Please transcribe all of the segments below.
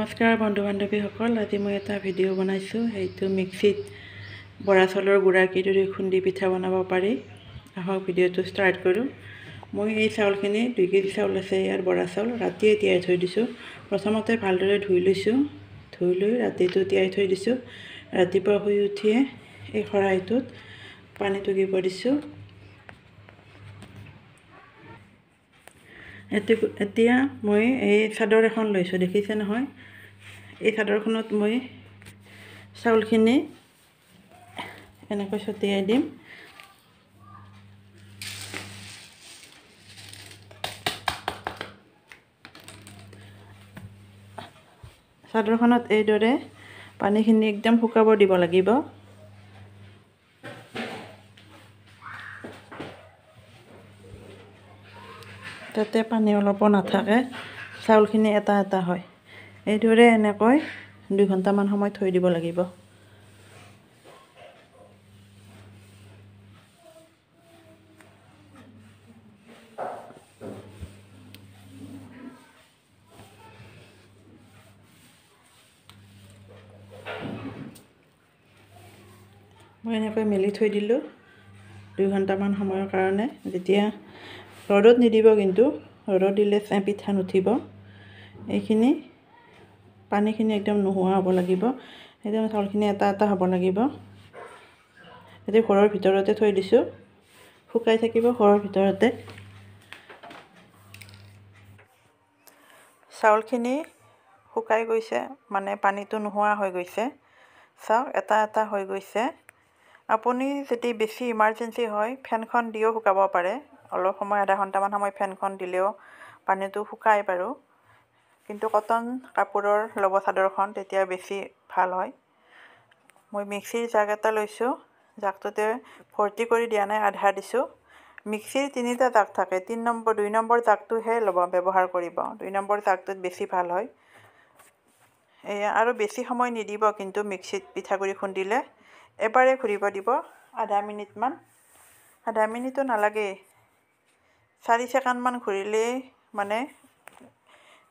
নমস্কাৰ বন্ধু বান্ধৱীসকল, আজি মই এটা ভিডিঅ' বনাইছোঁ। সেইটো মিক্সিত বৰা চাউলৰ গুড়া কিদৰে খুন্দি পিঠা বনাব পাৰি। আহক ভিডিঅ'টো ষ্টাৰ্ট কৰোঁ। মই এই চাউলখিনি 2 কেজি চাউল আছে, ইয়াৰ বৰা চাউল ৰাতিয়ে তিয়াই থৈ দিছোঁ। প্ৰথমতে ভালদৰে ধুই লৈছোঁ, ধুই লৈ ৰাতিটো তিয়াই থৈ দিছোঁ। ৰাতিপুৱা শুই উঠিয়ে এই খৰাহিটোত পানীটো দিব দিছোঁ। এতিয়া মই এই চাদৰ এখন লৈছোঁ, দেখিছে নহয়। এই চাদৰখনত মই চাউলখিনি এনেকৈ ছটিয়াই দিম। চাদৰখনত এইদৰে পানীখিনি একদম শুকাব দিব লাগিব। তাতে পানী অলপো নাথাকে, চাউলখিনি এটা এটা হয়। এইদৰে এনেকৈ 2 ঘণ্টামান সময় থৈ দিব লাগিব। মই এনেকৈ মেলি থৈ দিলোঁ 2 ঘণ্টামান সময়ৰ কাৰণে। যেতিয়া ৰ'দত নিদিব, কিন্তু ৰ'দত দিলে পিঠা নুঠিব। এইখিনি পানীখিনি একদম নোহোৱা হ'ব লাগিব, একদম চাউলখিনি এটা এটা হ'ব লাগিব। এতিয়া ঘৰৰ ভিতৰতে থৈ দিছোঁ, শুকাই থাকিব ঘৰৰ ভিতৰতে। চাউলখিনি শুকাই গৈছে, মানে পানীটো নোহোৱা হৈ গৈছে। চাওক, এটা এটা হৈ গৈছে। আপুনি যদি বেছি ইমাৰ্জেঞ্চি হয়, ফেনখন দিও শুকাব পাৰে। অলপ সময়, আধা ঘণ্টামান সময় ফেনখন দিলেও পানীটো শুকায় বাৰু। কিন্তু কটন কাপোৰৰ ল'ব চাদৰখন, তেতিয়া বেছি ভাল হয়। মই মিক্সিৰ জাগ এটা লৈছোঁ, জাগটোতে ভৰ্তি কৰি দিয়া নাই, আধা দিছোঁ। মিক্সিৰ 3টা জাগ থাকে, 2 নম্বৰ জাগটোহে ব্যৱহাৰ কৰিব। 2 নম্বৰ জাগটোত বেছি ভাল হয়। আৰু বেছি সময় নিদিব, কিন্তু মিক্সিত পিঠাগুড়ি খুন্দিলে এবাৰে ঘূৰিব দিব, আধা মিনিটমান। আধা মিনিটো নালাগে, 4 ছেকেণ্ডমান ঘূৰিলেই মানে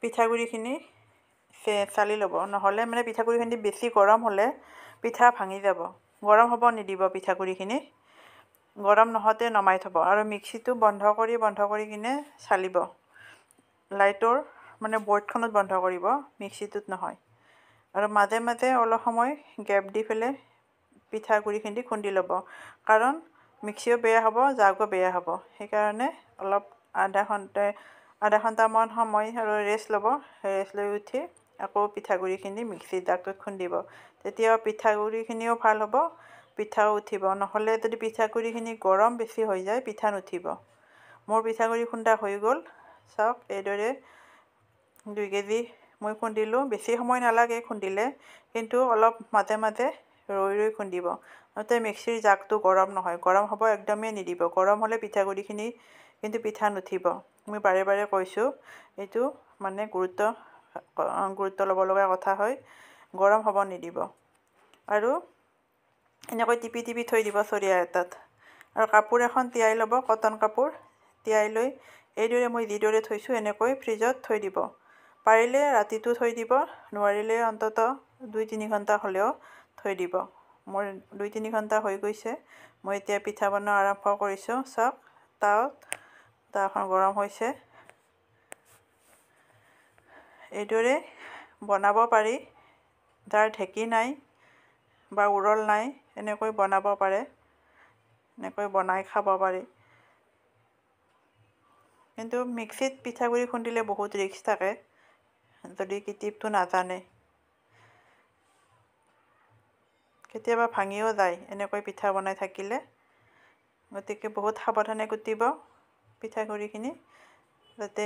পিঠাগুড়িখিনি চালি ল'ব। নহ'লে মানে পিঠাগুড়িখিনি বেছি গৰম হ'লে পিঠা ভাঙি যাব। গৰম হ'ব নিদিব পিঠাগুড়িখিনি, গৰম নহওঁতে নমাই থ'ব। আৰু মিক্সিটো বন্ধ কৰি কিনে চালিব। লাইটৰ মানে বৰ্ডখনত বন্ধ কৰিব, মিক্সিটোত নহয়। আৰু মাজে মাজে অলপ সময় গেপ দি পেলাই পিঠাগুড়িখিনি খুন্দি ল'ব, কাৰণ মিক্সিও বেয়া হ'ব, জাগো বেয়া হ'ব। সেইকাৰণে অলপ আধা ঘণ্টামান সময় আৰু ৰেষ্ট ল'ব। ৰেষ্ট লৈ উঠি আকৌ পিঠাগুড়িখিনি মিক্সিৰ জাগটোত খুন্দিব। তেতিয়া পিঠাগুড়িখিনিও ভাল হ'ব, পিঠাও উঠিব। নহ'লে যদি পিঠাগুড়িখিনি গৰম বেছি হৈ যায়, পিঠা নুঠিব। মোৰ পিঠাগুড়ি খুন্দা হৈ গ'ল। চাওক, এইদৰে 2 কেজি মই খুন্দিলোঁ। বেছি সময় নালাগে খুন্দিলে, কিন্তু অলপ মাজে মাজে ৰৈ খুন্দিব। যাতে মিক্সিৰ জাগটো গৰম নহয়, গৰম হ'ব একদমেই নিদিব। গৰম হ'লে পিঠাগুড়িখিনি কিন্তু পিঠা নুঠিব। মই বাৰে বাৰে কৈছোঁ, এইটো মানে গুৰুত্ব ল'ব লগা কথা হয়। গৰম হ'ব নিদিব। আৰু এনেকৈ টিপি টিপি থৈ দিব চৰিয়া এটাত। আৰু কাপোৰ এখন তিয়াই ল'ব, কটন কাপোৰ তিয়াই লৈ এইদৰে মই যিদৰে থৈছোঁ এনেকৈ ফ্ৰিজত থৈ দিব। পাৰিলে ৰাতিটো থৈ দিব, নোৱাৰিলে অন্ততঃ 2-3 ঘণ্টা হ'লেও থৈ দিব। মোৰ 2-3 ঘণ্টা হৈ গৈছে। মই এতিয়া পিঠা বনোৱা আৰম্ভ কৰিছোঁ। চাওক, তাৱাখন গৰম হৈছে। এইদৰে বনাব পাৰি। যাৰ ঢেঁকী নাই বা উৰল নাই, এনেকৈ বনাব পাৰে। এনেকৈ বনাই খাব পাৰি। কিন্তু মিক্সিত পিঠাগুড়ি খুন্দিলে বহুত ৰিস্ক থাকে, যদি টিপটো নাজানে। কেতিয়াবা ভাঙিও যায় এনেকৈ পিঠা বনাই থাকিলে। গতিকে বহুত সাৱধানে কুটিব পিঠাগুড়িখিনি, যাতে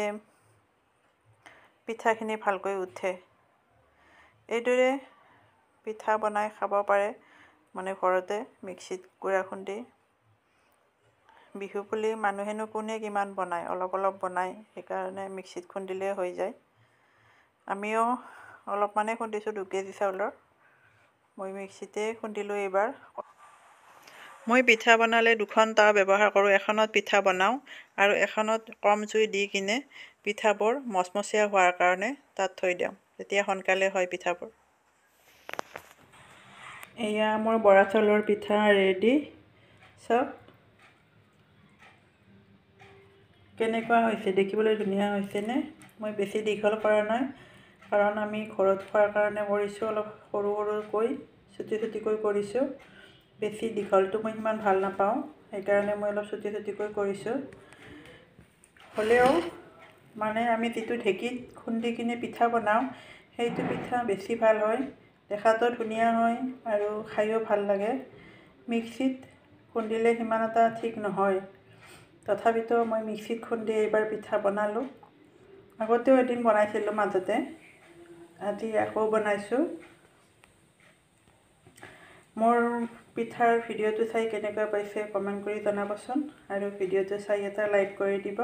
পিঠাখিনি ভালকৈ উঠে। এইদৰে পিঠা বনাই খাব পাৰে, মানে ঘৰতে মিক্সিত গুড়া খুন্দি। বিহু বুলি মানুহেনো কোনে কিমান বনায়, অলপ অলপ বনায়। সেইকাৰণে মিক্সিত খুন্দিলে হৈ যায়। আমিও অলপমানে খুন্দিছোঁ 2 কেজি চাউলৰ। মই মিক্সিতে খুন্দিলোঁ এইবাৰ। মই পিঠা বনালে 2খন তাৱা ব্যৱহাৰ কৰোঁ। এখনত পিঠা বনাওঁ আৰু এখনত কম জুই দি কিনে পিঠাবোৰ মচমচীয়া হোৱাৰ কাৰণে তাত থৈ দিওঁ। তেতিয়া সোনকালে হয় পিঠাবোৰ। এয়া মোৰ বৰা চাউলৰ পিঠা ৰেডি। চাওক কেনেকুৱা হৈছে, দেখিবলৈ ধুনীয়া হৈছেনে? মই বেছি দীঘল কৰা নাই, কাৰণ আমি ঘৰত খোৱাৰ কাৰণে কৰিছোঁ। অলপ সৰু সৰুকৈ চুটি চুটিকৈ কৰিছোঁ। বেছি দীঘলটো মই সিমান ভাল নাপাওঁ, সেইকাৰণে মই অলপ চুটি চুটিকৈ কৰিছোঁ। হ'লেও মানে আমি যিটো ঢেঁকীত খুন্দি কিনে পিঠা বনাওঁ, সেইটো পিঠা বেছি ভাল হয়, দেখাতো ধুনীয়া হয় আৰু খায়ো ভাল লাগে। মিক্সিত খুন্দিলে সিমান এটা ঠিক নহয়, তথাপিতো মই মিক্সিত খুন্দি এইবাৰ পিঠা বনালোঁ। আগতেও এদিন বনাইছিলোঁ মাজতে, আজি আকৌ বনাইছোঁ। মোৰ পিঠাৰ ভিডিঅ'টো চাই কেনেকুৱা পাইছে কমেণ্ট কৰি জনাবচোন, আৰু ভিডিঅ'টো চাই এটা লাইক কৰি দিব।